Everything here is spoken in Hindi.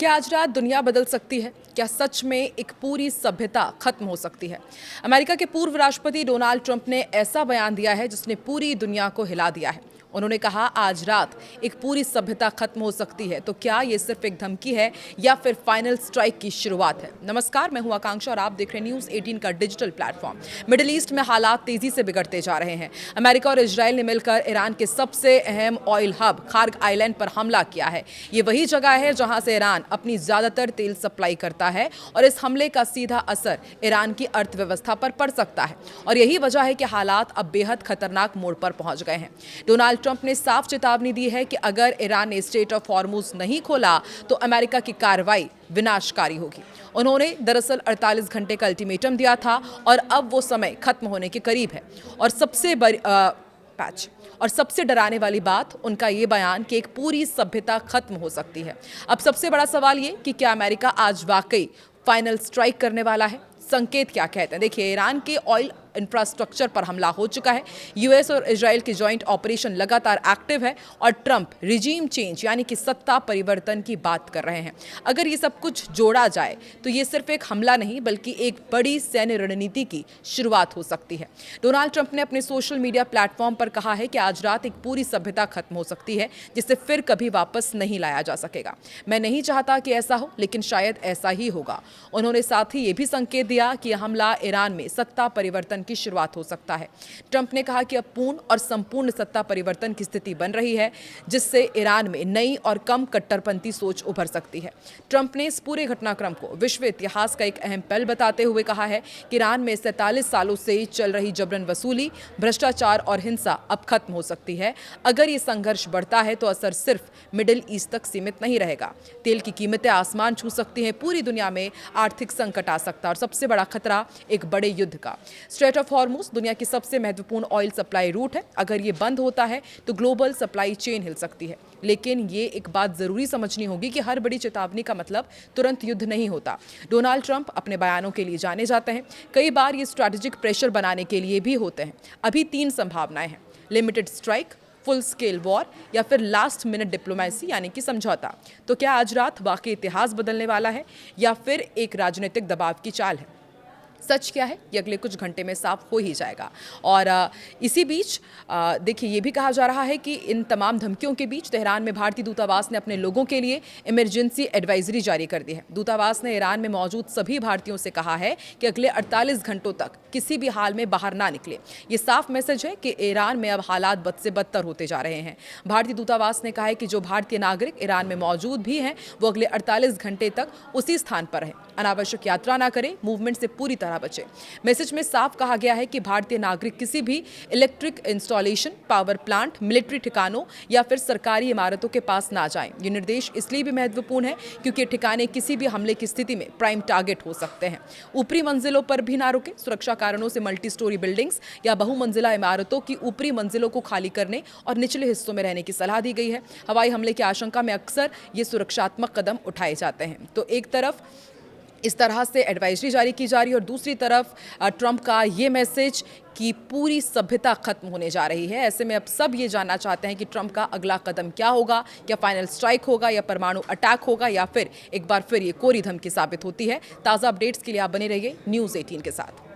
क्या आज रात दुनिया बदल सकती है? क्या सच में एक पूरी सभ्यता खत्म हो सकती है? अमेरिका के पूर्व राष्ट्रपति डोनाल्ड ट्रंप ने ऐसा बयान दिया है जिसने पूरी दुनिया को हिला दिया है। उन्होंने कहा आज रात एक पूरी सभ्यता खत्म हो सकती है। तो क्या ये सिर्फ एक धमकी है या फिर फाइनल स्ट्राइक की शुरुआत है? नमस्कार, मैं हूं आकांक्षा और आप देख रहे हैं न्यूज़ 18 का डिजिटल प्लेटफॉर्म। मिडिल ईस्ट में हालात तेजी से बिगड़ते जा रहे हैं। अमेरिका और इजराइल ने मिलकर ईरान के सबसे अहम ऑयल हब खार्ग आइलैंड पर हमला किया है। ये वही जगह है जहां से ईरान अपनी ज्यादातर तेल सप्लाई करता है और इस हमले का सीधा असर ईरान की अर्थव्यवस्था पर पड़ सकता है। और यही वजह है कि हालात अब बेहद खतरनाक मोड़ पर पहुंच गए हैं। डोनाल्ड ट्रंप ने साफ चेतावनी दी है कि अगर ईरान ने स्ट्रेट ऑफ हॉर्मुज नहीं खोला तो अमेरिका की कार्रवाई विनाशकारी होगी। उन्होंने दरअसल 48 घंटे का अल्टीमेटम दिया था और अब वो समय खत्म होने के करीब है। और सबसे डराने वाली बात उनका ये बयान कि एक पूरी सभ्यता खत्म हो सकती है। अब सबसे बड़ा सवाल ये कि क्या अमेरिका आज वाकई फाइनल स्ट्राइक करने वाला है? संकेत क्या कहते हैं? देखिए, ईरान के ऑयल इंफ्रास्ट्रक्चर पर हमला हो चुका है। यूएस और इजराइल की जॉइंट ऑपरेशन लगातार एक्टिव है और ट्रंप रिजीम चेंज यानी कि सत्ता परिवर्तन की बात कर रहे हैं। अगर ये सब कुछ जोड़ा जाए तो ये सिर्फ एक हमला नहीं बल्कि एक बड़ी सैन्य रणनीति की शुरुआत हो सकती है। डोनाल्ड ट्रंप ने अपने सोशल मीडिया प्लेटफॉर्म पर कहा है कि आज रात एक पूरी सभ्यता खत्म हो सकती है जिसे फिर कभी वापस नहीं लाया जा सकेगा। मैं नहीं चाहता कि ऐसा हो, लेकिन शायद ऐसा ही होगा। उन्होंने साथ ही ये भी संकेत दिया कि यह हमला ईरान में सत्ता परिवर्तन की शुरुआत हो सकता है। ट्रंप ने कहा कि अब पूर्ण और संपूर्ण सत्ता परिवर्तन की स्थिति बन रही है जिससे ईरान में नई और कम कट्टरपंथी सोच उभर सकती है। ट्रंप ने इस पूरे घटनाक्रम को विश्व इतिहास का एक अहम पल बताते हुए कहा है कि ईरान में 47 सालों से चल रही जबरन वसूली, भ्रष्टाचार और हिंसा अब खत्म हो सकती है। अगर ये संघर्ष बढ़ता है तो असर सिर्फ मिडिल ईस्ट तक सीमित नहीं रहेगा। तेल की कीमतें आसमान छू सकती हैं, पूरी दुनिया में आर्थिक संकट आ सकता है और सबसे बड़ा खतरा एक बड़े युद्ध का। स्ट्रेट ऑफ हॉर्मुज दुनिया की सबसे महत्वपूर्ण ऑयल सप्लाई रूट है। अगर ये बंद होता है तो ग्लोबल सप्लाई चेन हिल सकती है। लेकिन ये एक बात जरूरी समझनी होगी कि हर बड़ी चेतावनी का मतलब तुरंत युद्ध नहीं होता। डोनाल्ड ट्रंप अपने बयानों के लिए जाने जाते हैं। कई बार ये स्ट्रैटेजिक प्रेशर बनाने के लिए भी होते हैं। अभी 3 संभावनाएं हैं: limited strike, full scale war या फिर लास्ट मिनट डिप्लोमेसी यानी कि समझौता। तो क्या आज रात वाकई इतिहास बदलने वाला है या फिर एक राजनीतिक दबाव की चाल है? सच क्या है ये अगले कुछ घंटे में साफ हो ही जाएगा। और इसी बीच देखिए, ये भी कहा जा रहा है कि इन तमाम धमकियों के बीच तेहरान में भारतीय दूतावास ने अपने लोगों के लिए इमरजेंसी एडवाइजरी जारी कर दी है। दूतावास ने ईरान में मौजूद सभी भारतीयों से कहा है कि अगले 48 घंटों तक किसी भी हाल में बाहर ना निकले। ये साफ मैसेज है कि ईरान में अब हालात बद से बदतर होते जा रहे हैं। भारतीय दूतावास ने कहा है कि जो भारतीय नागरिक ईरान में मौजूद भी हैं वो अगले 48 घंटे तक उसी स्थान पर रहें, अनावश्यक यात्रा ना करें, मूवमेंट से पूरी तरह बचे। मैसेज में साफ कहा गया है कि भारतीय नागरिक किसी भी electric installation, power plant, military ठिकानों या फिर सरकारी इमारतों के पास ना जाएं। ये निर्देश इसलिए भी महत्वपूर्ण है क्योंकि ठिकाने किसी भी हमले की स्थिति में प्राइम टारगेट हो सकते हैं। ऊपरी मंजिलों पर भी ना रुके। सुरक्षा कारणों से मल्टी स्टोरी बिल्डिंग्स या बहुमंजिला इमारतों की ऊपरी मंजिलों को खाली करने और निचले हिस्सों में रहने की सलाह दी गई है। हवाई हमले की आशंका में अक्सर ये सुरक्षात्मक कदम उठाए जाते हैं। तो एक तरफ इस तरह से एडवाइजरी जारी की जा रही है और दूसरी तरफ ट्रंप का ये मैसेज कि पूरी सभ्यता खत्म होने जा रही है। ऐसे में अब सब ये जानना चाहते हैं कि ट्रंप का अगला कदम क्या होगा। क्या फाइनल स्ट्राइक होगा या परमाणु अटैक होगा या फिर एक बार फिर ये कोरी धमकी साबित होती है। ताज़ा अपडेट्स के लिए आप बने रहिए न्यूज़ 18 के साथ।